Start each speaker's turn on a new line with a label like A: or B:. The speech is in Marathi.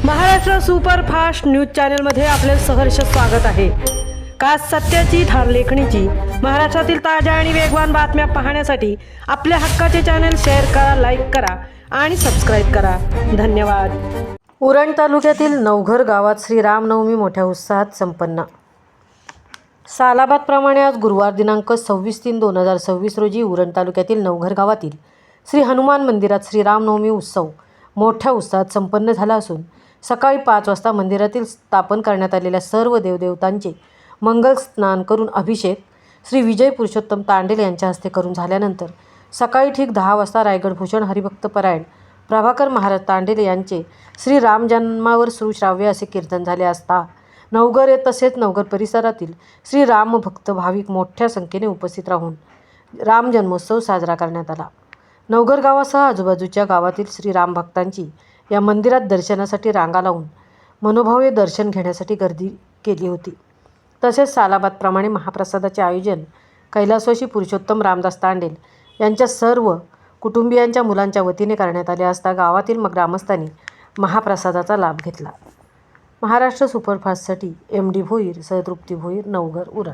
A: महाराष्ट्र सुपरफास्ट न्यूज चॅनलमध्ये आपले सहर्ष स्वागत आहे। खास सत्याची थार लेखणीची महाराष्ट्रातील ताज्या आणि वेगवान बातम्या पाहण्यासाठी आपल्या हक्काचे चॅनल शेअर करा, लाईक करा आणि सबस्क्राईब करा। धन्यवाद। उरण तालुक्यातील नवघर गावात श्रीरामनवमी मोठ्या उत्साहात संपन्न। सालाबादप्रमाणे आज गुरुवार दिनांक 26/3/2026 रोजी उरण तालुक्यातील नवघर गावातील श्री हनुमान मंदिरात श्रीरामनवमी उत्सव मोठ्या उत्साहात संपन्न झाला असून सकाळी 5 वाजता मंदिरातील स्थापन करण्यात आलेल्या सर्व देवदेवतांचे मंगल स्नान करून अभिषेक श्री विजय पुरुषोत्तम तांडेल यांच्या हस्ते करून झाल्यानंतर सकाळी ठीक 10 वाजता रायगडभूषण हरिभक्तपरायण प्रभाकर महाराज तांडेल यांचे श्री राम जन्मावर सुश्राव्य असे कीर्तन झाले असता नवघर तसेच नवघर परिसरातील श्री राम भक्त भाविक मोठ्या संख्येने उपस्थित राहून राम जन्मोत्सव साजरा करण्यात आला। नवघर गावासह आजूबाजूच्या गावातील श्रीराम भक्तांची या मंदिरात दर्शनासाठी रांगा लावून मनोभावे दर्शन घेण्यासाठी गर्दी केली होती। तसेच सालाबादप्रमाणे महाप्रसादाचे आयोजन कैलासवासी पुरुषोत्तम रामदास तांडेल यांच्या सर्व कुटुंबियांच्या मुलांच्या वतीने करण्यात आले असता गावातील ग्रामस्थांनी महाप्रसादाचा लाभ घेतला। महाराष्ट्र सुपरफास्टसाठी MD भोईर सह तृप्ती भोईर, नवघर, उरण।